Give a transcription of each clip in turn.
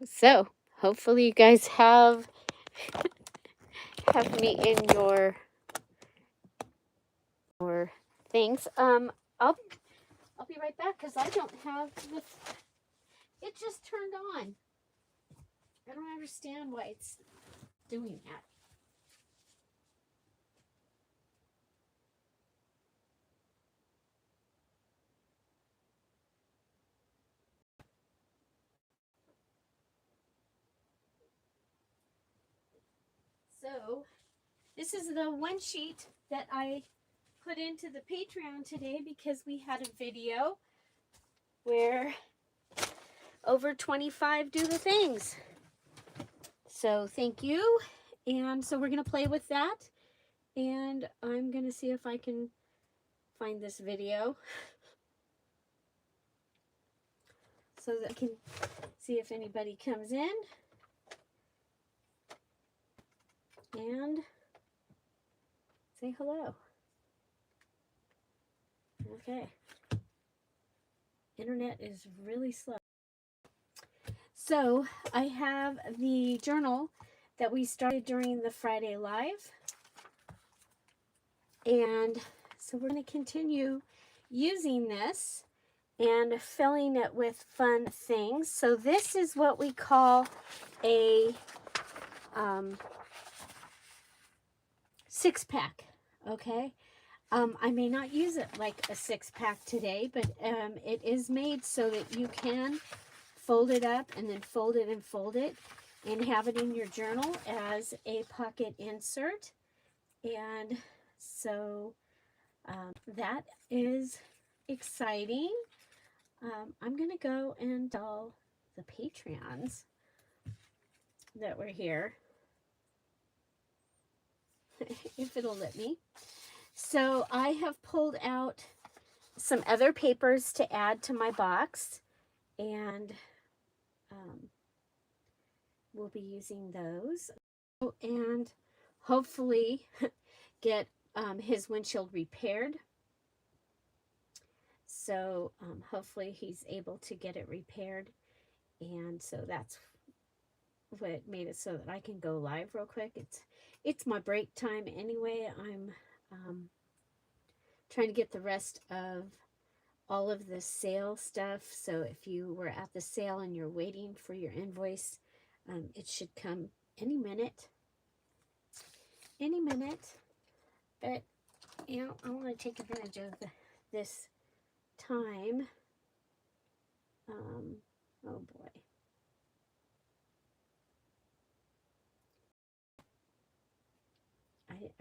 So hopefully you guys have me in your things. I'll be right back because I don't have the. It just turned on. I don't understand why it's doing that. So this is the one sheet that I put into the Patreon today because we had a video where over 25 do the things. So thank you. And so we're going to play with that. And I'm going to see if I can find this video so that I can see if anybody comes in. And say hello. Okay. Internet is really slow. So I have the journal that we started during the Friday Live. And so we're going to continue using this and filling it with fun things. So this is what we call a 6-pack, okay? I may not use it like a 6-pack today, but it is made so that you can fold it up and then fold it and fold it and have it in your journal as a pocket insert. And so that is exciting. I'm going to go and tell the Patreons that we're here, if it'll let me. So I have pulled out some other papers to add to my box, and we'll be using those. And hopefully get his windshield repaired. So hopefully he's able to get it repaired. And so that's what made it so that I can go live real quick. It's my break time anyway. I'm trying to get the rest of all of the sale stuff. So if you were at the sale and you're waiting for your invoice, it should come any minute. Any minute. But, you know, I want to take advantage of this time. Oh boy.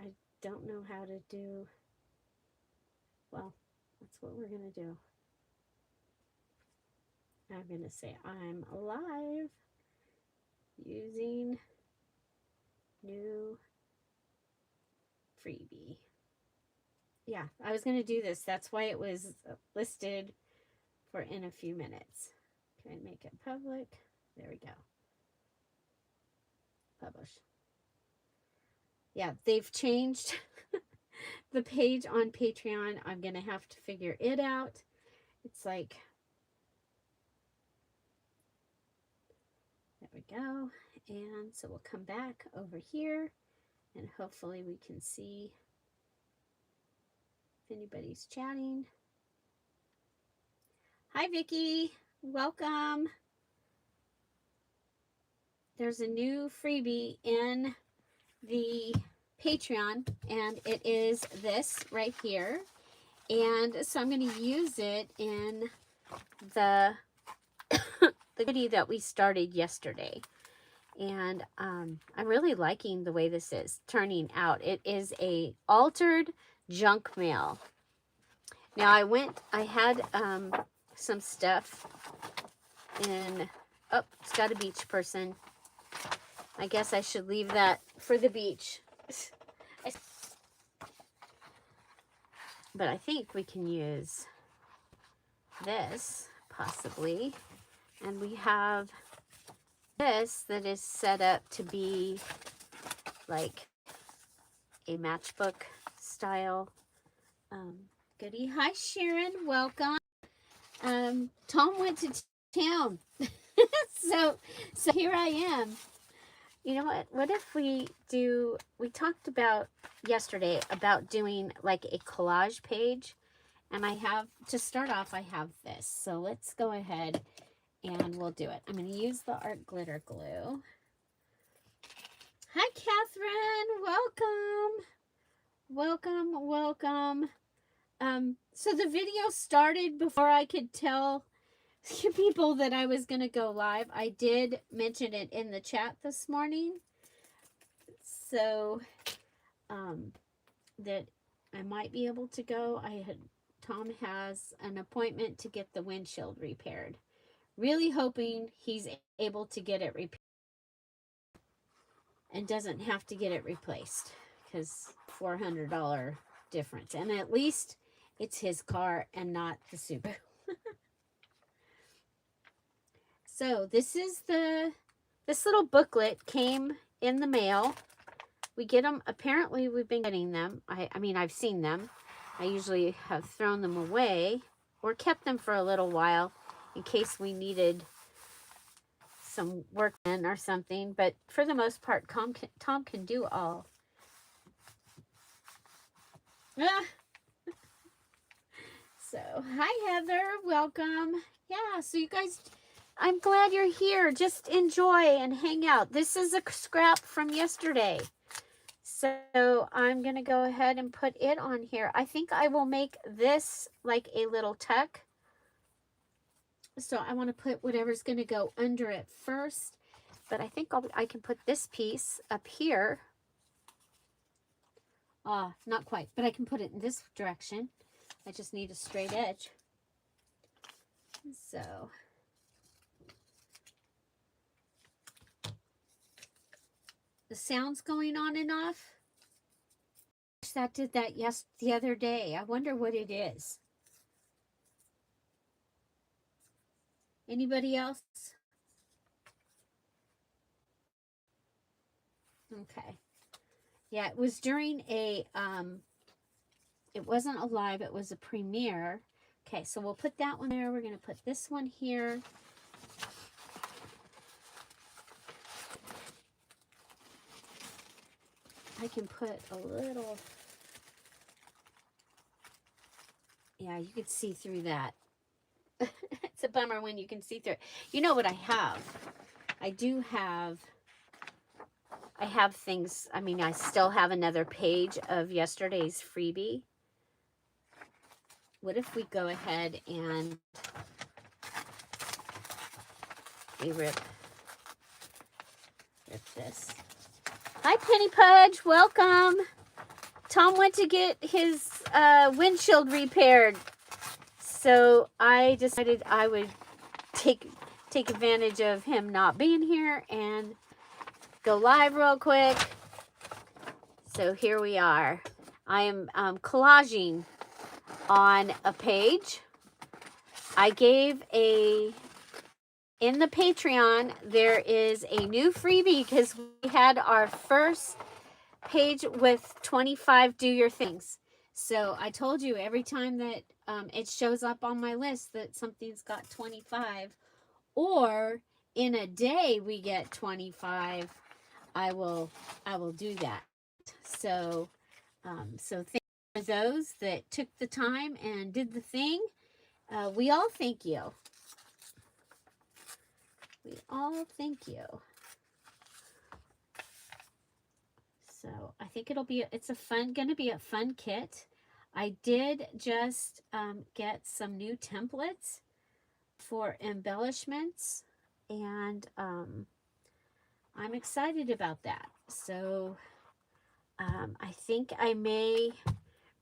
I don't know how to do. Well, that's what we're going to do. I'm going to say I'm alive using new freebie. Yeah, I was going to do this. That's why it was listed for in a few minutes. Can I make it public? There we go. Publish. Yeah, they've changed the page on Patreon. I'm going to have to figure it out. It's like, there we go. And so we'll come back over here and hopefully we can see if anybody's chatting. Hi, Vicki. Welcome. There's a new freebie in the Patreon, and it is this right here. And so I'm going to use it in the the goodie that we started yesterday. And I'm really liking the way this is turning out. It is a altered junk mail. Now I had some stuff in, oh, it's got a beach person. I guess I should leave that for the beach. But I think we can use this, possibly. And we have this that is set up to be like a matchbook style goodie. Hi, Sharon. Welcome. Tom went to town. So here I am. You know what if we talked about yesterday about doing like a collage page, and I have, to start off, I have this. So let's go ahead and we'll do it. I'm going to use the art glitter glue. Hi, Catherine. Welcome. So the video started before I could tell people that I was going to go live. I did mention it in the chat this morning. So, that I might be able to go. Tom has an appointment to get the windshield repaired. Really hoping he's able to get it repaired and doesn't have to get it replaced, because $400 difference. And at least it's his car and not the Subaru. So this is this little booklet came in the mail. We get them, apparently we've been getting them. I mean, I've seen them. I usually have thrown them away or kept them for a little while in case we needed some work in or something. But for the most part, Tom can do all. Ah. So, hi Heather, welcome. Yeah, so you guys, I'm glad you're here. Just enjoy and hang out. This is a scrap from yesterday. So I'm going to go ahead and put it on here. I think I will make this like a little tuck. So I want to put whatever's going to go under it first. But I think I can put this piece up here. Not quite, but I can put it in this direction. I just need a straight edge. So the sound's going on and off. That did that the other day. I wonder what it is. Anybody else? Okay. Yeah, it was during a it wasn't a live, it was a premiere. Okay, so we'll put that one there. We're going to put this one here. I can put a little, yeah, you could see through that. It's a bummer when you can see through it. You know what I have? I have things, I mean, I still have another page of yesterday's freebie. What if we go ahead and we rip this. Hi, Penny Pudge, welcome. Tom went to get his windshield repaired, so I decided I would take advantage of him not being here and go live real quick. So here we are. I am collaging on a page. I gave in the Patreon, there is a new freebie because we had our first page with 25 do your things. So I told you every time that it shows up on my list that something's got 25, or in a day we get 25, I will do that. So so thank you for those that took the time and did the thing. We all thank you. We all thank you. So I think it'll be, gonna be a fun kit. I did just get some new templates for embellishments, and I'm excited about that. So I think I may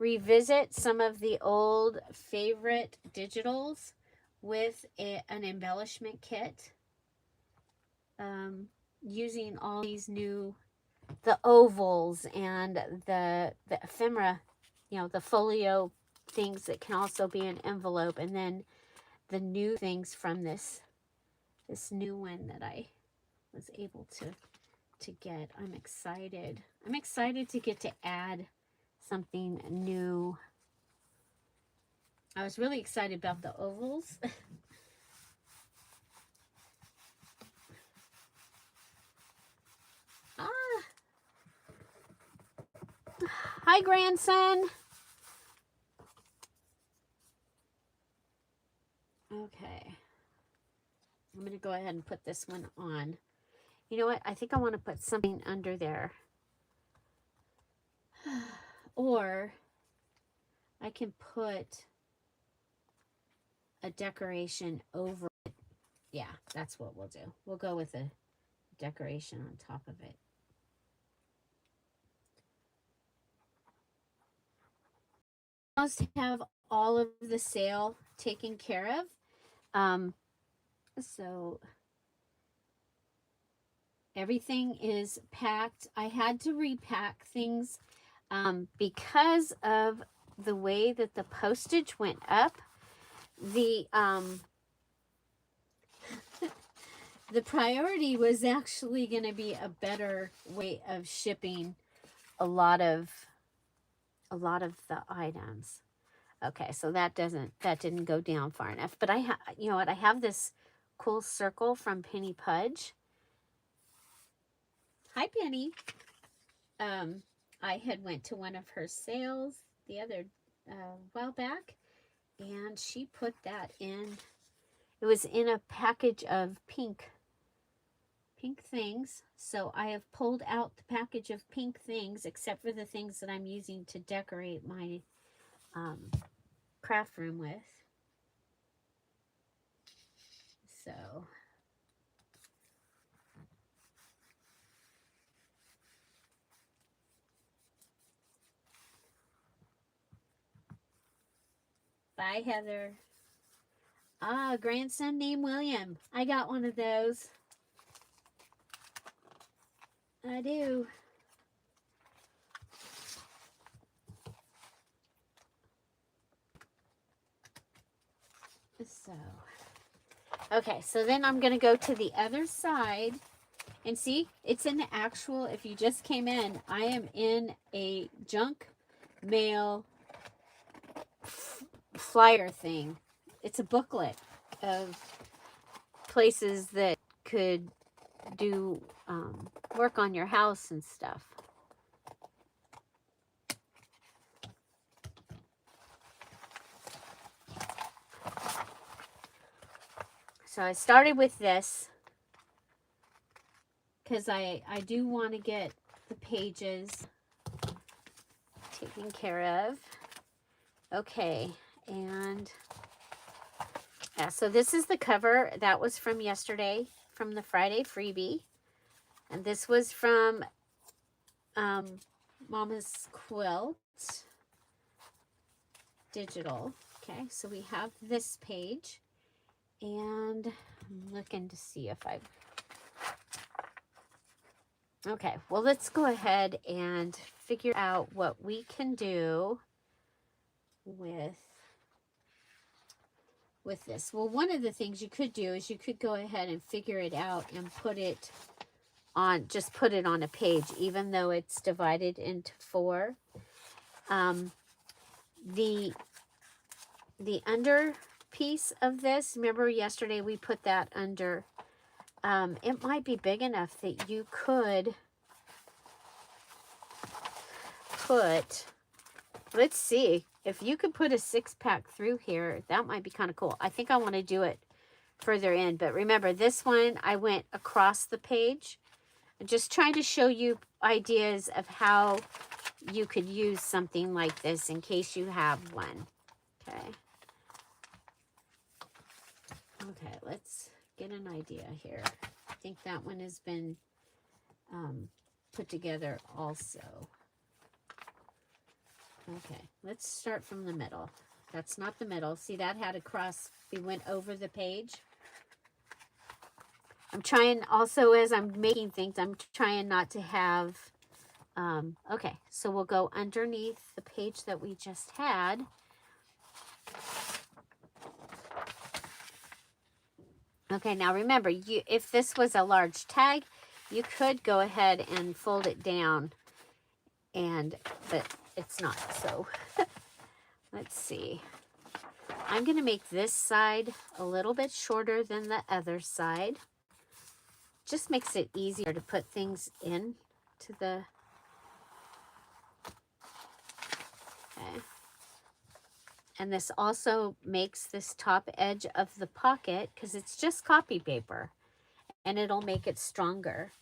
revisit some of the old favorite digitals with an embellishment kit, using all these new, the ovals and the ephemera, you know, the folio things that can also be an envelope, and then the new things from this new one that I was able to get. I'm excited. I'm excited to get to add something new. I was really excited about the ovals. Hi, grandson. Okay. I'm going to go ahead and put this one on. You know what? I think I want to put something under there. Or I can put a decoration over it. Yeah, that's what we'll do. We'll go with a decoration on top of it. Almost have all of the sale taken care of. So everything is packed. I had to repack things because of the way that the postage went up. The the priority was actually going to be a better way of shipping a lot of the items. Okay, so that didn't go down far enough. But you know what? I have this cool circle from Penny Pudge. Hi, Penny. I had went to one of her sales the other while back, and she put that in. It was in a package of pink things. So I have pulled out the package of pink things, except for the things that I'm using to decorate my craft room with. So bye, Heather. Ah, grandson named William. I got one of those. I do. So, okay, so then I'm going to go to the other side and see, it's an actual, if you just came in, I am in a junk mail flyer thing. It's a booklet of places that could do work on your house and stuff. So I started with this because I do want to get the pages taken care of. Okay, and yeah, so this is the cover. That was from yesterday, from the Friday freebie. And this was from Mama's Quilt Digital. Okay, so we have this page. And I'm looking to see if I've... Okay, well, let's go ahead and figure out what we can do with this. Well, one of the things you could do is you could go ahead and figure it out and put it on, just put it on a page, even though it's divided into 4. The under piece of this, remember yesterday we put that under, it might be big enough that you could put, let's see, if you could put a 6-pack through here, that might be kind of cool. I think I want to do it further in, but remember this one, I went across the page. I'm just trying to show you ideas of how you could use something like this in case you have one. Okay. Okay, let's get an idea here. I think that one has been put together also. Okay, let's start from the middle. That's not the middle. See, that had a cross. We went over the page. I'm trying also, as I'm making things, I'm trying not to have, okay, so we'll go underneath the page that we just had. Okay, now remember, if this was a large tag, you could go ahead and fold it down, but it's not, so let's see. I'm going to make this side a little bit shorter than the other side. Just makes it easier to put things in to the And this also makes this top edge of the pocket, because it's just copy paper, and it'll make it stronger.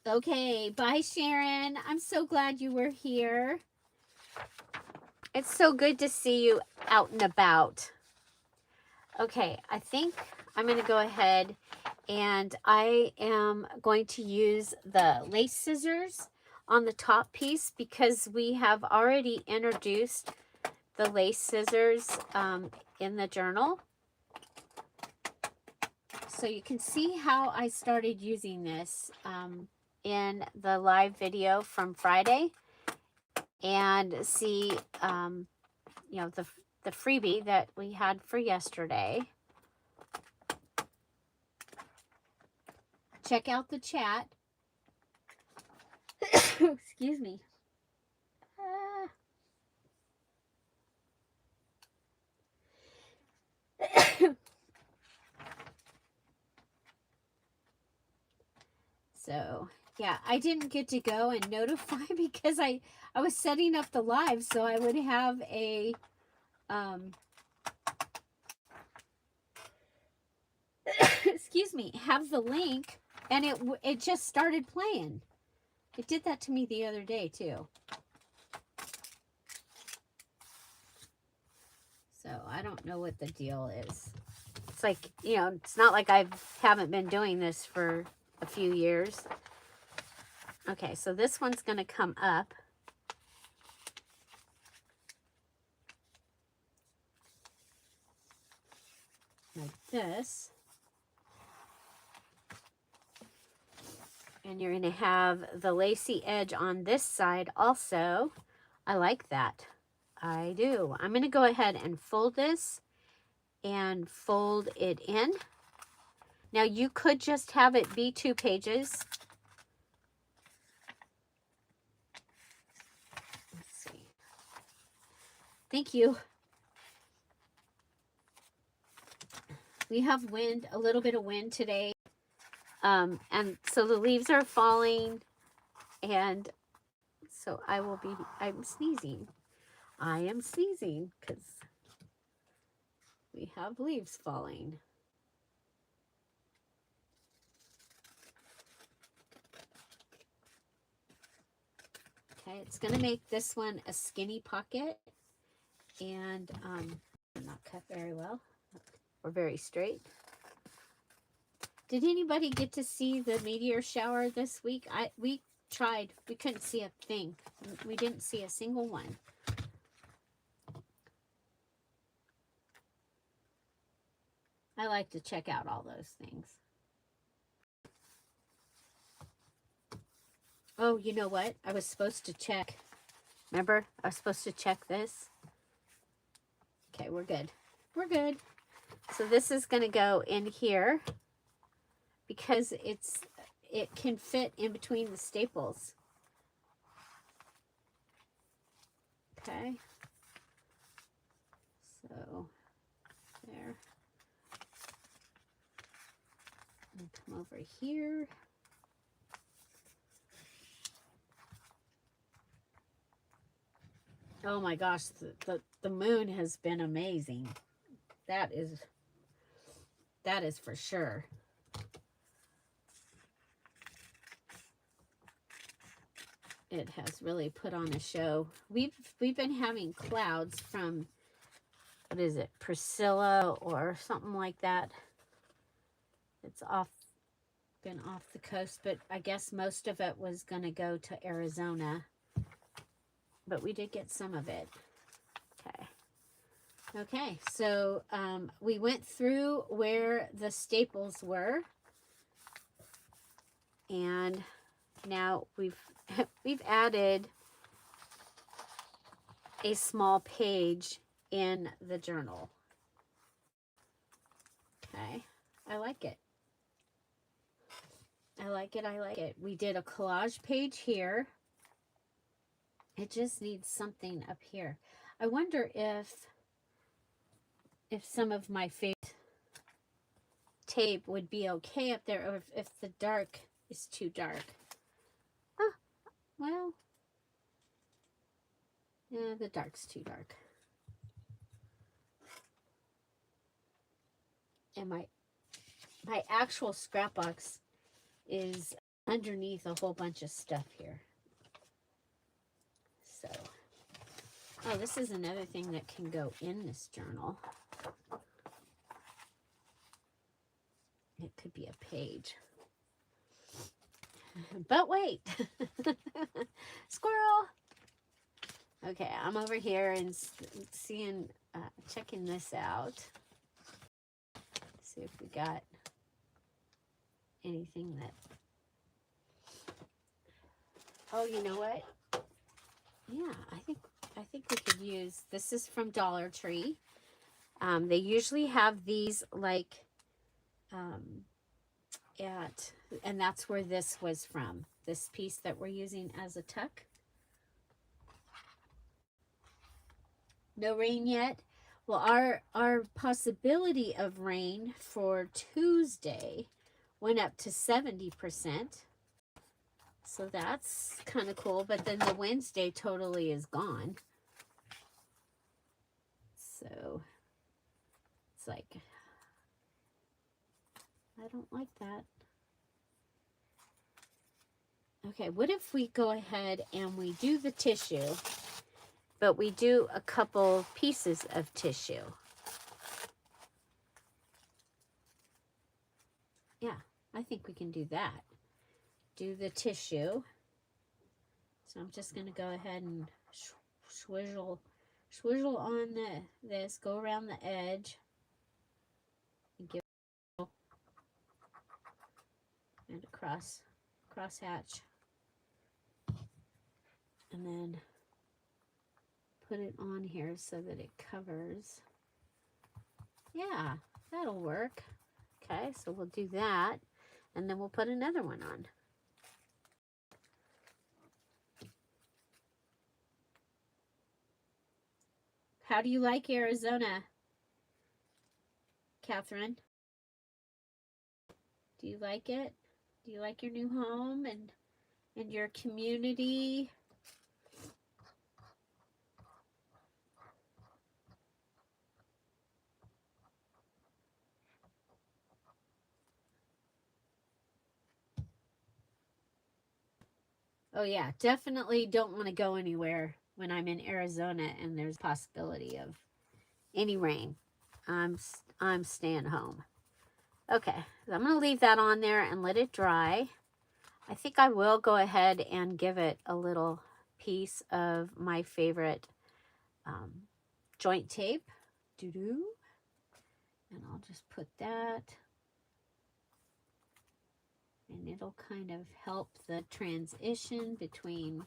Okay, bye Sharon. I'm so glad you were here. It's so good to see you out and about. Okay, I think I'm going to go ahead and I am going to use the lace scissors on the top piece because we have already introduced the lace scissors in the journal. So you can see how I started using this in the live video from Friday, and see you know, the freebie that we had for yesterday. Check out the chat. Excuse me. So yeah, I didn't get to go and notify because I was setting up the live so I would have a excuse me, have the link, and it just started playing. It did that to me the other day too. So I don't know what the deal is. It's like, you know, it's not like I haven't been doing this for a few years. Okay, so this one's going to come up. Like this. And you're going to have the lacy edge on this side also. I like that. I do. I'm going to go ahead and fold this and fold it in. Now you could just have it be 2 pages. Let's see. Thank you. We have wind, a little bit of wind today. And so the leaves are falling, and so I'm sneezing. I am sneezing because we have leaves falling. Okay, it's going to make this one a skinny pocket, and not cut very well or very straight. Did anybody get to see the meteor shower this week? We tried. We couldn't see a thing. We didn't see a single one. I like to check out all those things. Oh, you know what? I was supposed to check. Remember? I was supposed to check this. Okay, we're good. We're good. So this is going to go in here because it can fit in between the staples. Okay. So there. And come over here. Oh my gosh, the moon has been amazing. That is for sure. It has really put on a show. We've been having clouds from, what is it, Priscilla or something like that. It's been off the coast, but I guess most of it was going to go to Arizona. But we did get some of it. Okay. Okay, so we went through where the staples were, and now we've added a small page in the journal. Okay, I like it. I like it. I like it. We did a collage page here. It just needs something up here. I wonder if some of my favorite tape would be okay up there, or if the dark is too dark. Ah, well, Yeah, the dark's too dark. And my actual scrap box is underneath a whole bunch of stuff here. So, oh, this is another thing that can go in this journal. It could be a page. But wait, squirrel. Okay, I'm over here and seeing, checking this out. See if we got anything that, oh, you know what? Yeah, I think we could use, this is from Dollar Tree. They usually have these like, and that's where this was from. This piece that we're using as a tuck. No rain yet. Well, our possibility of rain for Tuesday went up to 70%. So that's kind of cool. But then the Wednesday totally is gone. So it's like, I don't like that. Okay, what if we go ahead and we do the tissue, but we do a couple pieces of tissue? Yeah, I think we can do that. Do the tissue. So I'm just going to go ahead and swizzle on this, go around the edge, and give and a cross hatch, and then put it on here so that it covers. Yeah, that'll work. Okay, so we'll do that, and then we'll put another one on. How do you like Arizona, Catherine? Do you like it? Do you like your new home and your community? Oh yeah, definitely don't want to go anywhere when I'm in Arizona and there's a possibility of any rain. I'm staying home. Okay, so I'm going to leave that on there and let it dry. I think I will go ahead and give it a little piece of my favorite joint tape. Doo-doo. And I'll just put that. And it'll kind of help the transition between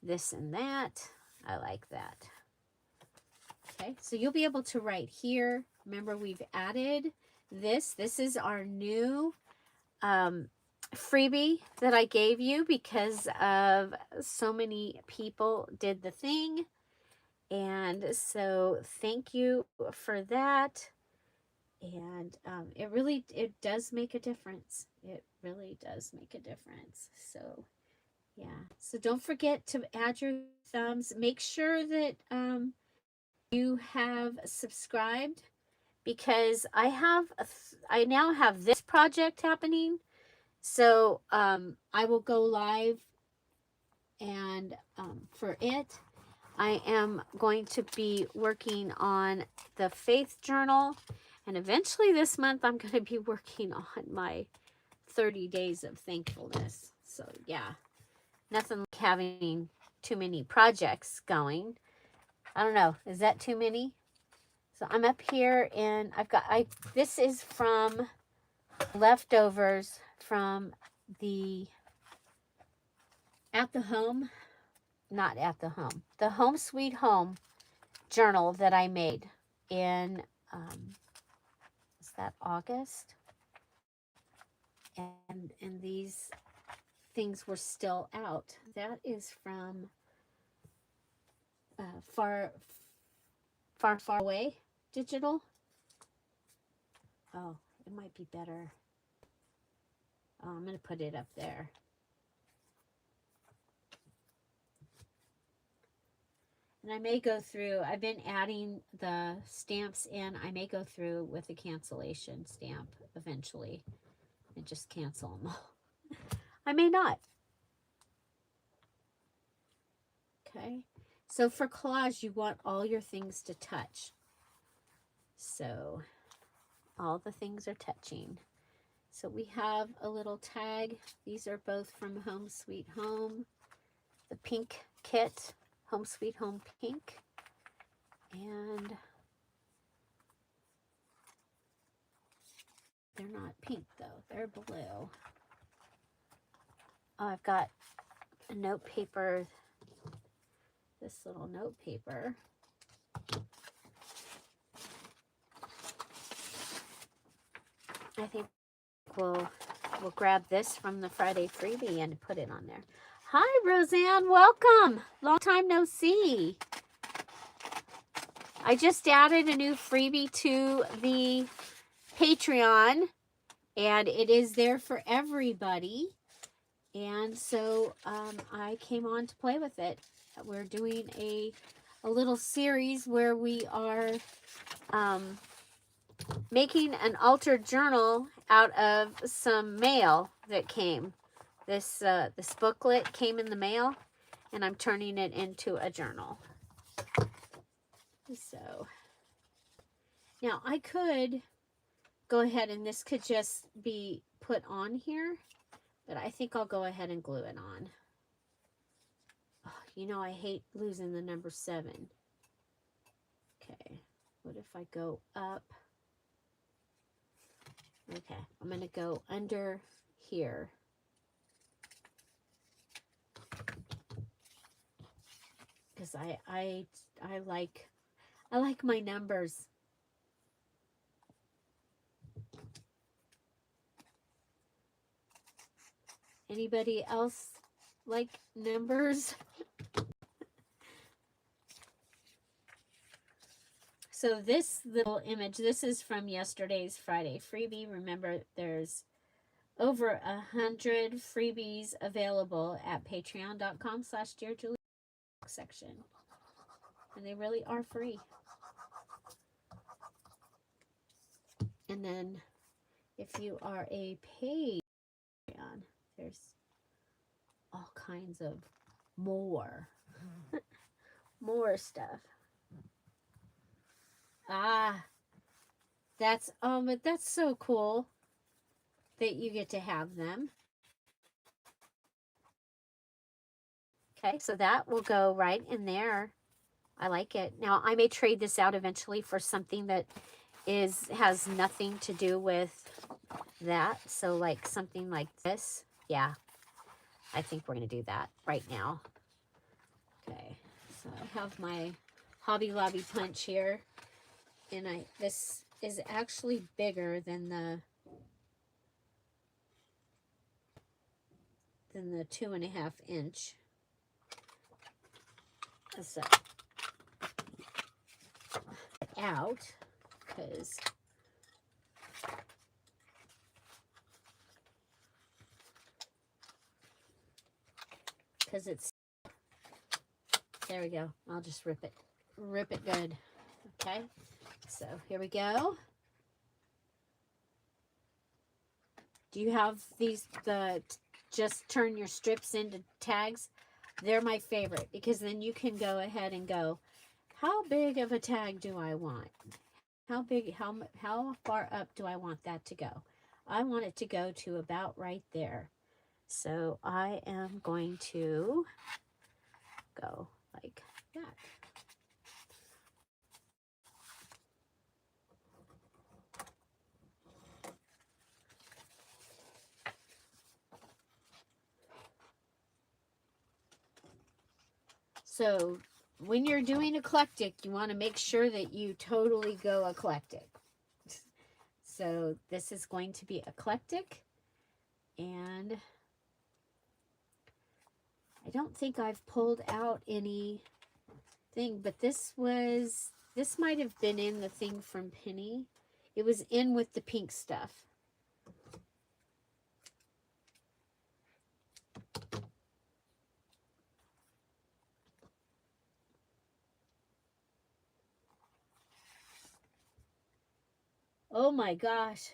this and that. I like that. Okay, so you'll be able to write here. Remember, we've added this. This is our new freebie that I gave you because of so many people did the thing. And so thank you for that. And it does make a difference. It really does make a difference. So yeah, so don't forget to add your thumbs. Make sure that you have subscribed, because I now have this project happening. So I will go live, and for it, I am going to be working on the faith journal, and eventually this month I'm going to be working on my 30 days of thankfulness. So yeah, nothing like having too many projects going. I don't know, is that too many? So I'm up here, and this is from leftovers from the the Home Sweet Home journal that I made in, is that August? And these things were still out. That is from Far Away Digital. Oh, it might be better. Oh, I'm going to put it up there. And I may go through, I've been adding the stamps in. I may go through with a cancellation stamp eventually and just cancel them all. I may not. Okay. So for collage, you want all your things to touch. So all the things are touching. So we have a little tag. These are both from Home Sweet Home. The pink kit, Home Sweet Home Pink. And they're not pink though, they're blue. Oh, I've got a note paper, this little note paper. I think we'll grab this from the Friday freebie and put it on there. Hi, Roseanne, welcome. Long time no see. I just added a new freebie to the Patreon, and it is there for everybody. And so I came on to play with it. We're doing a little series where we are making an altered journal out of some mail that came. This booklet came in the mail, and I'm turning it into a journal. So now I could go ahead and this could just be put on here, but I think I'll go ahead and glue it on. Oh, you know, I hate losing the number 7. Okay, what if I go up? Okay, I'm going to go under here. Because I like my numbers. Anybody else like numbers? So this little image, this is from yesterday's Friday freebie. Remember, there's over 100 freebies available at patreon.com/DearJulieJulie section. And they really are free. And then if you are a Patreon, there's all kinds of more stuff. That's so cool that you get to have them. Okay, so that will go right in there. I like it. Now I may trade this out eventually for something that has nothing to do with that. So like something like this. Yeah, I think we're going to do that right now. Okay, so I have my Hobby Lobby punch here, and this is actually bigger than the 2.5 inch. So out because it's, there we go. I'll just rip it good. Okay, so here we go. Do you have these, just turn your strips into tags? They're my favorite, because then you can go ahead and go, how big of a tag do I want? How big, how far up do I want that to go? I want it to go to about right there. So I am going to go like that. So when you're doing eclectic, you want to make sure that you totally go eclectic. So this is going to be eclectic, and I don't think I've pulled out anything, but this might have been in the thing from Penny. It was in with the pink stuff. Oh my gosh.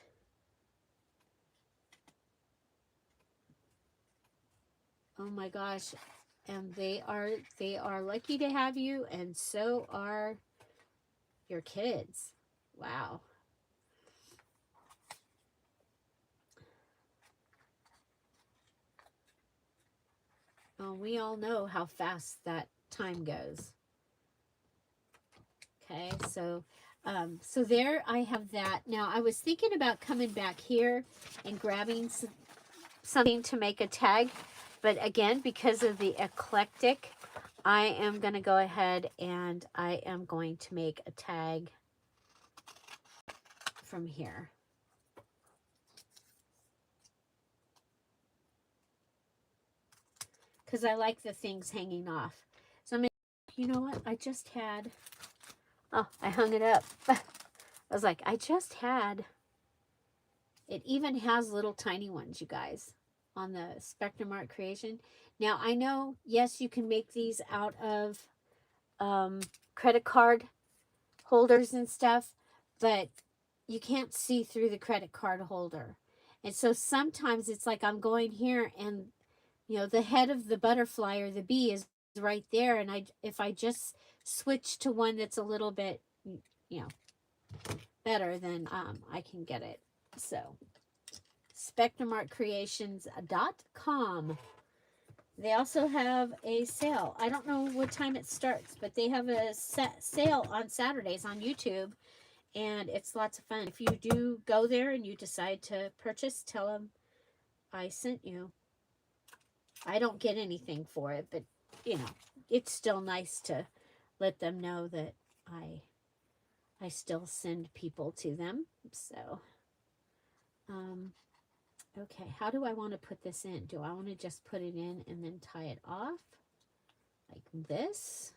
Oh my gosh. And they are lucky to have you, and so are your kids. Wow. Well, we all know how fast that time goes. Okay, so so there I have that. Now I was thinking about coming back here and grabbing something to make a tag, but again, because of the eclectic, I am going to go ahead and I am going to make a tag from here. Because I like the things hanging off. So I'm going to, you know what? I just had, oh, I hung it up. I was like, I just had, it even has little tiny ones, you guys, on the Spectrum Art Creation. Now, I know, yes, you can make these out of credit card holders and stuff, but you can't see through the credit card holder. And so sometimes it's like I'm going here and, you know, the head of the butterfly or the bee is right there. And if I just switch to one that's a little bit, you know, better, then I can get it. So SpectrumArtCreations.com. They also have a sale. I don't know what time it starts, but they have a sale on Saturdays on YouTube, and it's lots of fun. If you do go there and you decide to purchase, tell them I sent you. I don't get anything for it, but, you know, it's still nice to let them know that I still send people to them. So, okay, how do I want to put this in? Do I want to just put it in and then tie it off like this?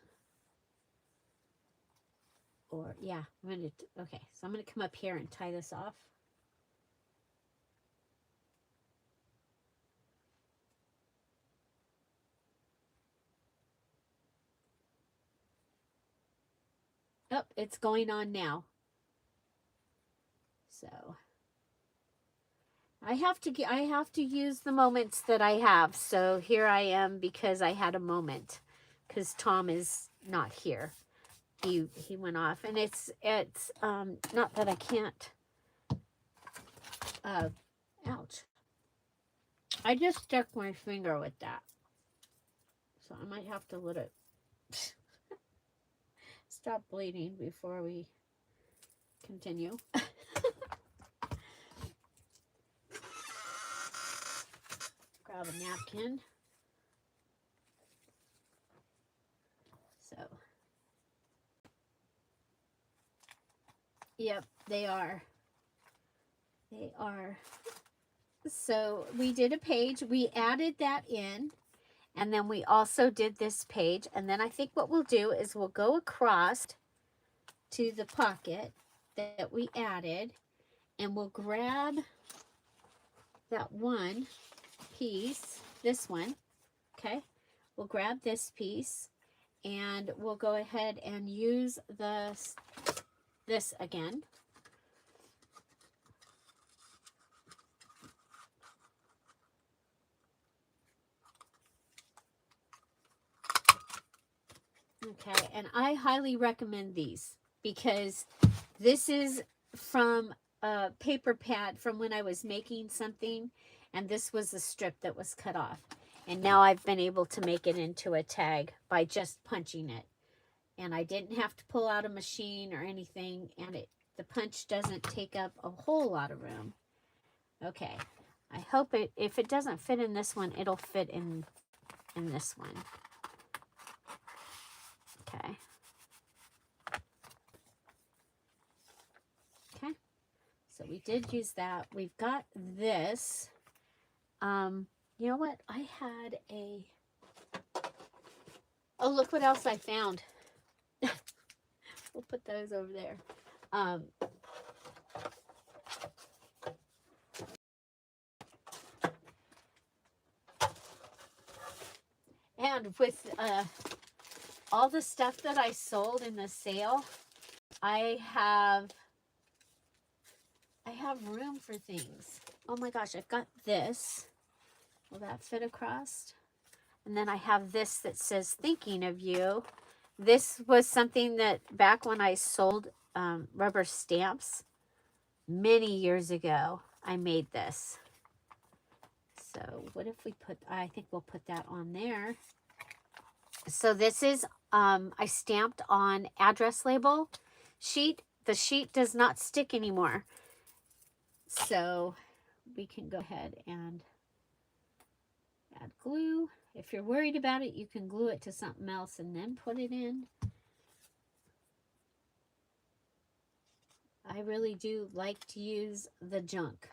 Or, yeah, I'm going to, okay, so I'm going to come up here and tie this off. Oh, it's going on now. So I have to use the moments that I have. So here I am because I had a moment, because Tom is not here. He went off, and it's not that I can't. Ouch. I just stuck my finger with that, so I might have to let it stop bleeding before we continue. Grab a napkin. So, yep, they are. They are. So we did a page. We added that in, and then we also did this page. And then I think what we'll do is we'll go across to the pocket that we added, and we'll grab that one piece, this one, okay? We'll grab this piece, and we'll go ahead and use this again. Okay, and I highly recommend these because this is from a paper pad from when I was making something, and this was the strip that was cut off. And now I've been able to make it into a tag by just punching it. And I didn't have to pull out a machine or anything, and the punch doesn't take up a whole lot of room. Okay, I hope if it doesn't fit in this one, it'll fit in this one. Okay. Okay. So we did use that. We've got this. You know what? I had a... Oh, look what else I found. We'll put those over there. And with all the stuff that I sold in the sale, I have I have room for things. Oh my gosh, I've got this. Will that fit across? And then I have this that says thinking of you. This was something that back when I sold rubber stamps many years ago, I made this. So what if we put, I think we'll put that on there. So this is, I stamped on address label sheet. The sheet does not stick anymore. So we can go ahead and add glue. If you're worried about it, you can glue it to something else and then put it in. I really do like to use the junk.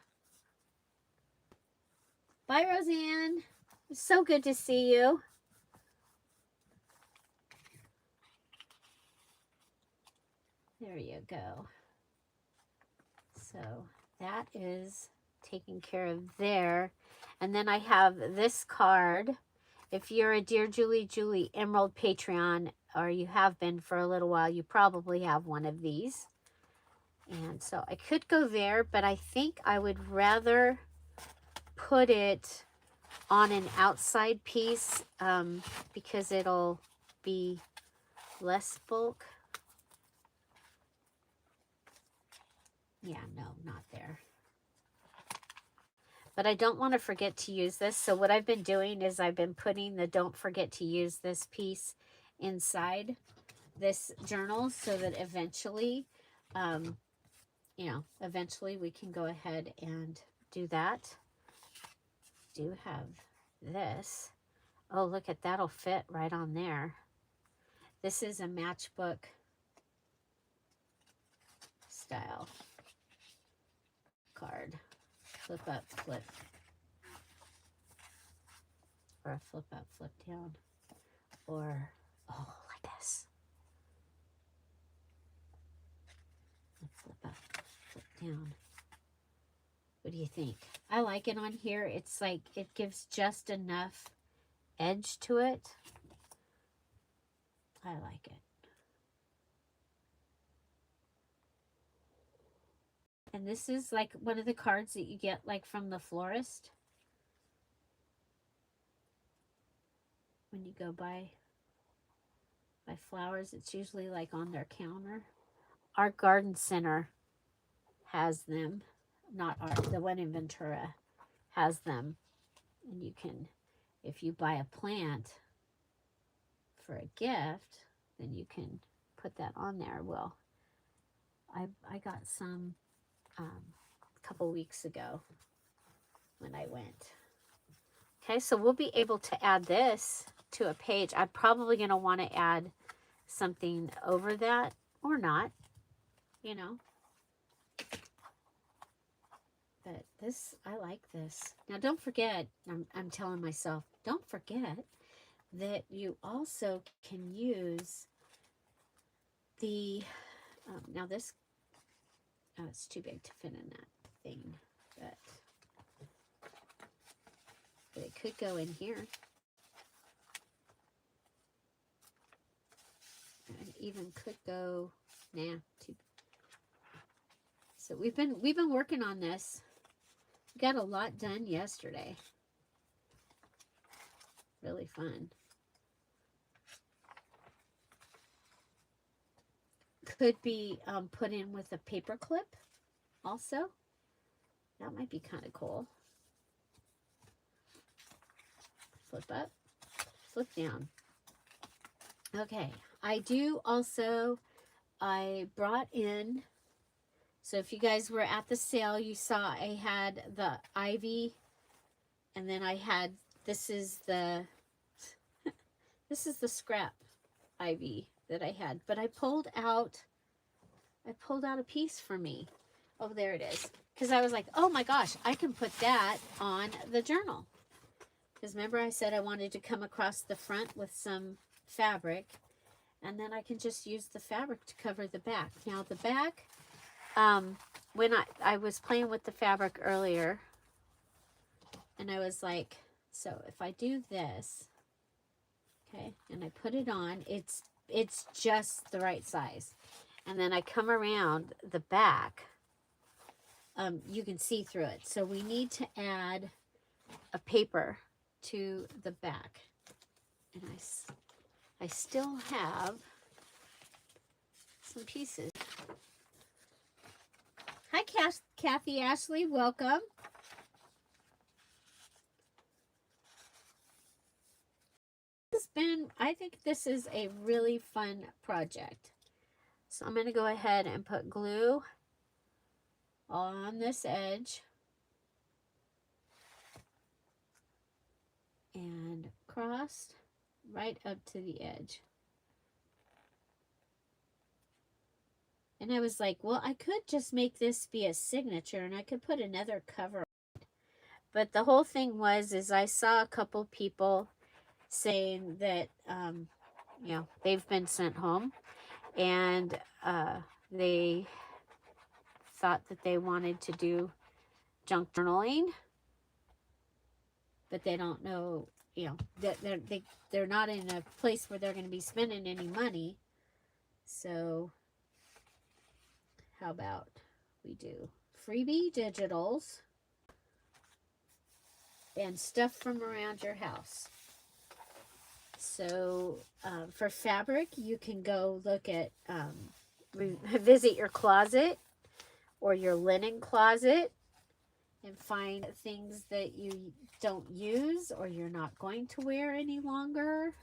Bye, Roseanne. It's so good to see you. There you go. So that is taken care of there. And then I have this card. If you're a Dear Julie Julie Emerald Patreon, or you have been for a little while, you probably have one of these. And so I could go there, but I think I would rather put it on an outside piece because it'll be less bulk. Yeah, no, not there. But I don't want to forget to use this. So what I've been doing is I've been putting the don't forget to use this piece inside this journal so that eventually, you know, eventually we can go ahead and do that. Do have this. Oh, look at that'll fit right on there. This is a matchbook style card. Flip up, flip. Or a flip up, flip down. Or, oh, like this. Flip up, flip down. What do you think? I like it on here. It's like, it gives just enough edge to it. I like it. And this is like one of the cards that you get like from the florist. When you go buy flowers, it's usually like on their counter. Our garden center has them. Not our, the one in Ventura has them. And you can, if you buy a plant for a gift, then you can put that on there. Well, I got some a couple weeks ago when I went. Okay, so we'll be able to add this to a page. I'm probably going to want to add something over that or not, you know. But this, I like this. Now, don't forget, I'm telling myself, don't forget that you also can use the, now this, oh, it's too big to fit in that thing, but it could go in here. It even could go, nah, too. So we've been working on this. We got a lot done yesterday. Really fun. Could be put in with a paper clip also. That might be kind of cool. Flip up, flip down. Okay, I do also, I brought in, so if you guys were at the sale, you saw I had the ivy, and then I had, this is the scrap ivy that I had, but I pulled out a piece for me. Oh, there it is. Because I was like, oh my gosh, I can put that on the journal. Because remember I said I wanted to come across the front with some fabric, and then I can just use the fabric to cover the back. Now the back, when I was playing with the fabric earlier, and I was like, so if I do this, okay, and I put it on, it's just the right size. And then I come around the back, you can see through it. So we need to add a paper to the back. And I still have some pieces. Hi, Kathy Ashley, welcome. I think this is a really fun project. So I'm going to go ahead and put glue on this edge and crossed right up to the edge. And I was like, well, I could just make this be a signature and I could put another cover on it. But the whole thing is I saw a couple people saying that, you know, they've been sent home and they thought that they wanted to do junk journaling, but they don't know, you know, that they're not in a place where they're going to be spending any money. So how about we do freebie digitals and stuff from around your house. So for fabric, you can go look at, visit your closet or your linen closet and find things that you don't use or you're not going to wear any longer.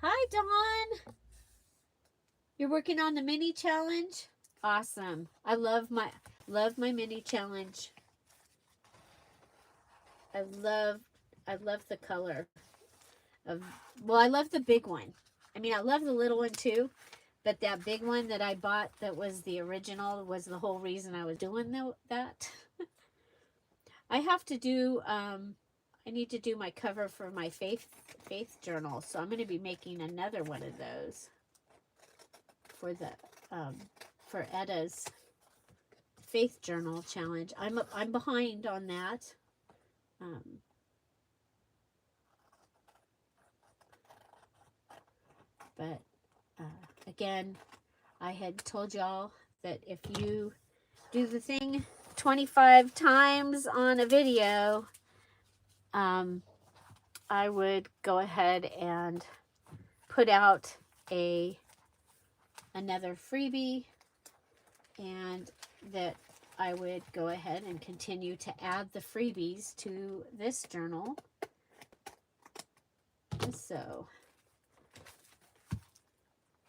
Hi, Dawn. You're working on the mini challenge? Awesome. I love my mini challenge. I love the color of, well, I love the big one. I mean, I love the little one too, but that big one that I bought that was the original was the whole reason I was doing that. I have to do, I need to do my cover for my faith journal, so I'm going to be making another one of those for the, for Edda's faith journal challenge. I'm behind on that. But again, I had told y'all that if you do the thing 25 times on a video, I would go ahead and put out another freebie, and that I would go ahead and continue to add the freebies to this journal. And so,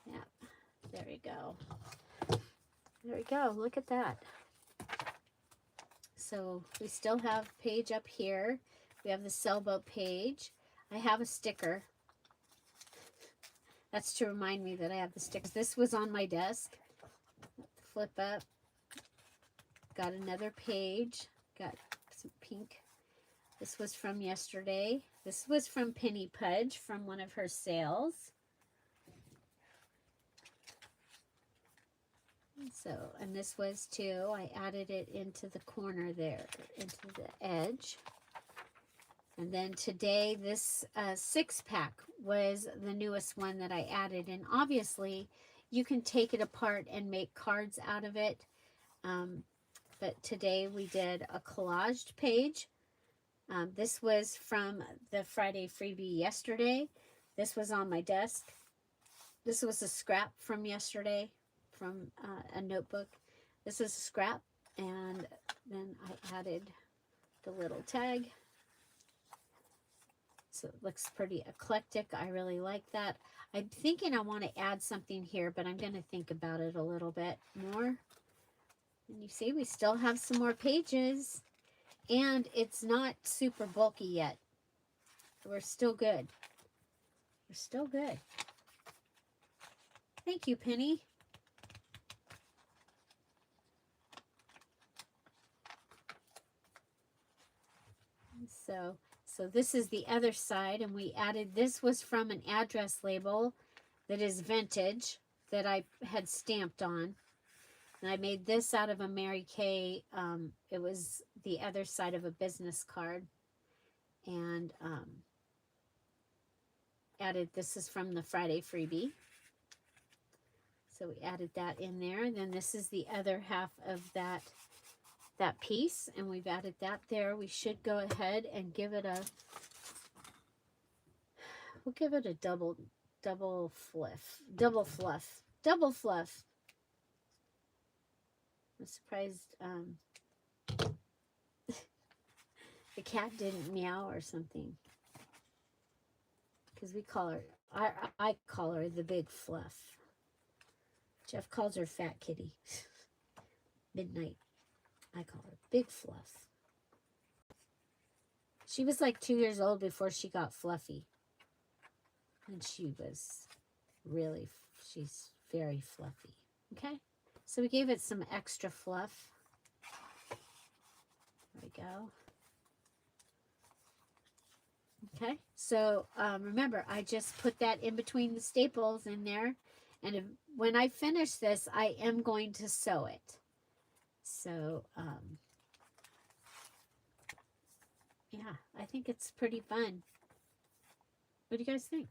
yeah, there we go. There we go. Look at that. So we still have page up here. We have the sailboat page. I have a sticker. That's to remind me that I have the stickers. This was on my desk. Flip up. Got another page. Got some pink. This was from yesterday. This was from Penny Pudge from one of her sales. So, and this was too. I added it into the corner there, into the edge. And then today, this 6-pack was the newest one that I added. And obviously, you can take it apart and make cards out of it. But today we did a collaged page. This was from the Friday freebie yesterday. This was on my desk. This was a scrap from yesterday from a notebook. This is a scrap, and then I added the little tag. So it looks pretty eclectic. I really like that. I'm thinking I want to add something here, but I'm going to think about it a little bit more. And you see, we still have some more pages, and it's not super bulky yet. We're still good. We're still good. Thank you, Penny. So this is the other side, and we added, this was from an address label that is vintage that I had stamped on. And I made this out of a Mary Kay, it was the other side of a business card. And added, this is from the Friday freebie. So we added that in there. And then this is the other half of that piece, and we've added that there. We should go ahead and give it a, we'll give it a double fluff. I'm surprised the cat didn't meow or something, because we call her, I call her the big fluff. Jeff calls her Fat Kitty. Midnight. I call her Big Fluff. She was like 2 years old before she got fluffy. And she was really, she's very fluffy. Okay? So we gave it some extra fluff. There we go. Okay, so remember, I just put that in between the staples in there. And when I finish this, I am going to sew it. So, yeah, I think it's pretty fun. What do you guys think?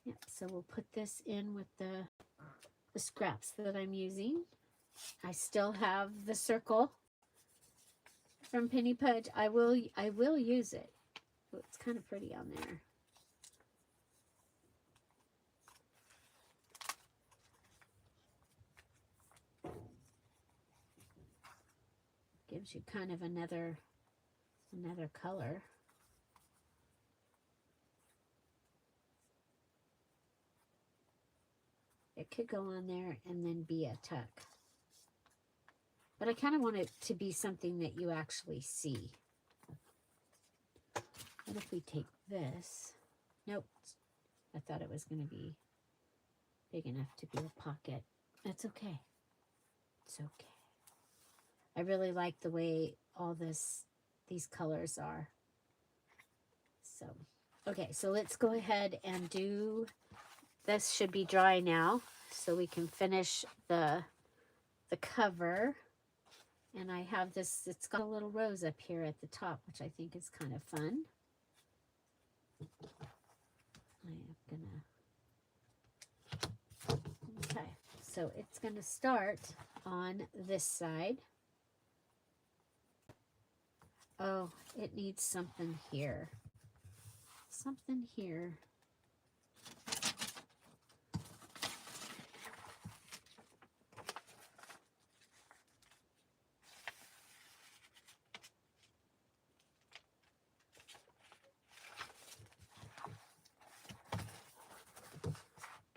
Yeah, so we'll put this in with the scraps that I'm using. I still have the circle from Penny Pudge. I will use it. It's kind of pretty on there. Gives you kind of another color. It could go on there and then be a tuck. But I kind of want it to be something that you actually see. What if we take this? Nope. I thought it was going to be big enough to be a pocket. That's okay. It's okay. I really like the way all these colors are. So, okay, so let's go ahead and do, this should be dry now, so we can finish the cover. And I have this, it's got a little rose up here at the top, which I think is kind of fun. I am gonna, okay, so it's gonna start on this side. Oh, it needs something here. Something here.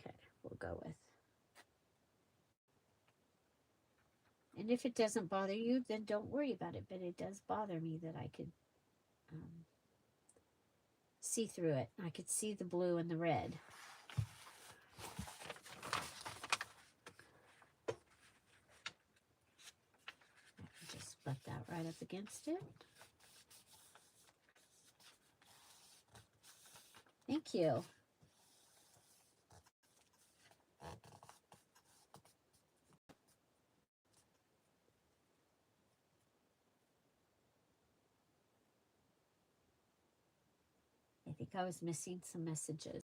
Okay, we'll go with. And if it doesn't bother you, then don't worry about it. But it does bother me that I could see through it. I could see the blue and the red. I can just butt that right up against it. Thank you. I think I was missing some messages.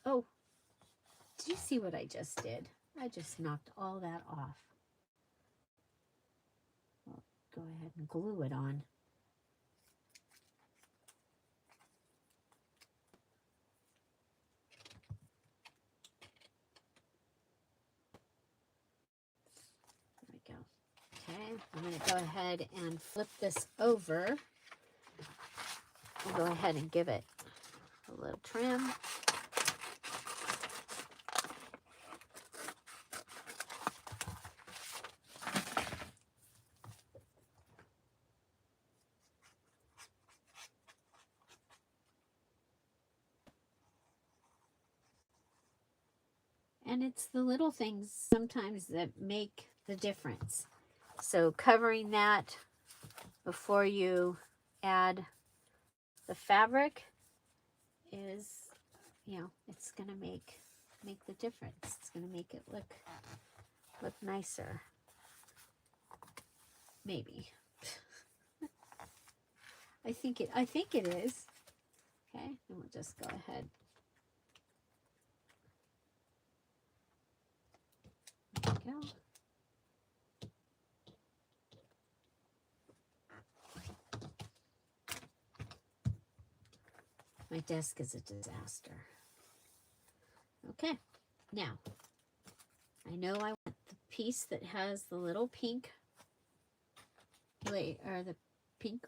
Oh, did you see what I just did? I just knocked all that off. Well, go ahead and glue it on. There we go. Okay, I'm going to go ahead and flip this over. I'll go ahead and give it a little trim. And it's the little things sometimes that make the difference. So covering that before you add the fabric is, you know, it's going to make the difference. It's going to make it look look nicer. Maybe. I think it is. Okay, and we'll just go ahead. There we go. My desk is a disaster. Okay, now I know I want the piece that has the little pink or the pink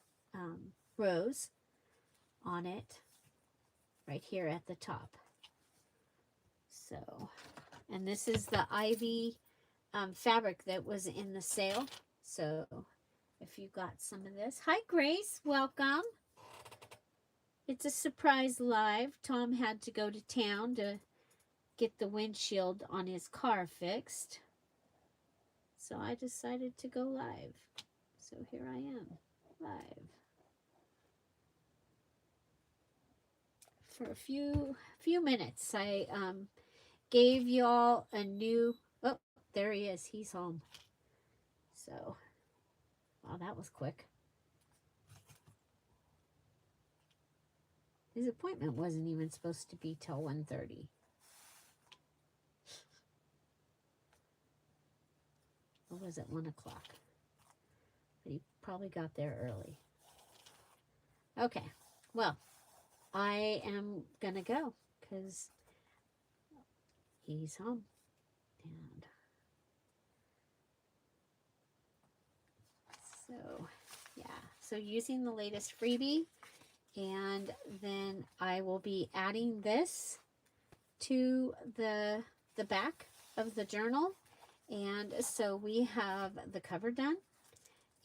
rose on it right here at the top. So, and this is the ivy fabric that was in the sale. So if you got some of this. Hi Grace, welcome. It's a surprise live. Tom had to go to town to get the windshield on his car fixed. So I decided to go live. So here I am, live. For a few minutes. I gave y'all a new, oh, there he is. He's home. So, wow, that was quick. His appointment wasn't even supposed to be till 1:30. Or was it 1 o'clock? But he probably got there early. Okay, well, I am gonna go because he's home. And so, yeah, so using the latest freebie, and then I will be adding this to the back of the journal. And so we have the cover done,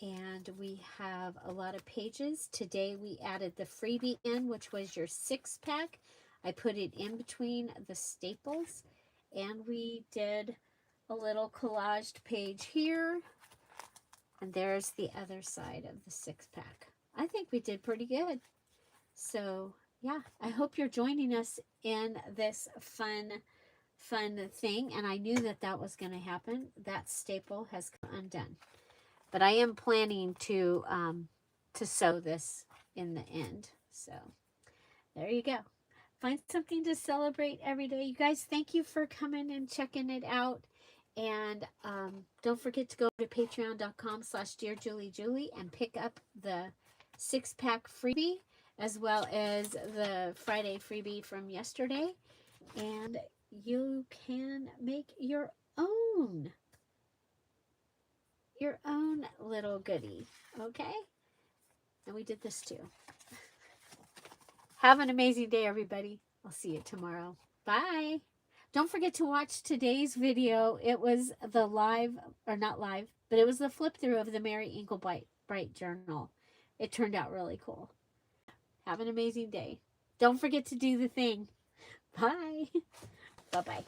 and we have a lot of pages. Today we added the freebie in, which was your 6-pack. I put it in between the staples, and we did a little collaged page here, and there's the other side of the 6-pack. I think we did pretty good. So yeah, I hope you're joining us in this fun thing. And I knew that was going to happen. That staple has come undone, but I am planning to sew this in the end. So there you go. Find something to celebrate every day. You guys, thank you for coming and checking it out. And don't forget to go to patreon.com/DearJulieJulie and pick up the 6-pack freebie, as well as the Friday freebie from yesterday. And you can make your own little goodie, okay? And we did this too. Have an amazing day, everybody. I'll see you tomorrow. Bye. Don't forget to watch today's video. It was the live, or not live, but it was the flip through of the Mary Inklebright journal. It turned out really cool. Have an amazing day. Don't forget to do the thing. Bye. Bye-bye.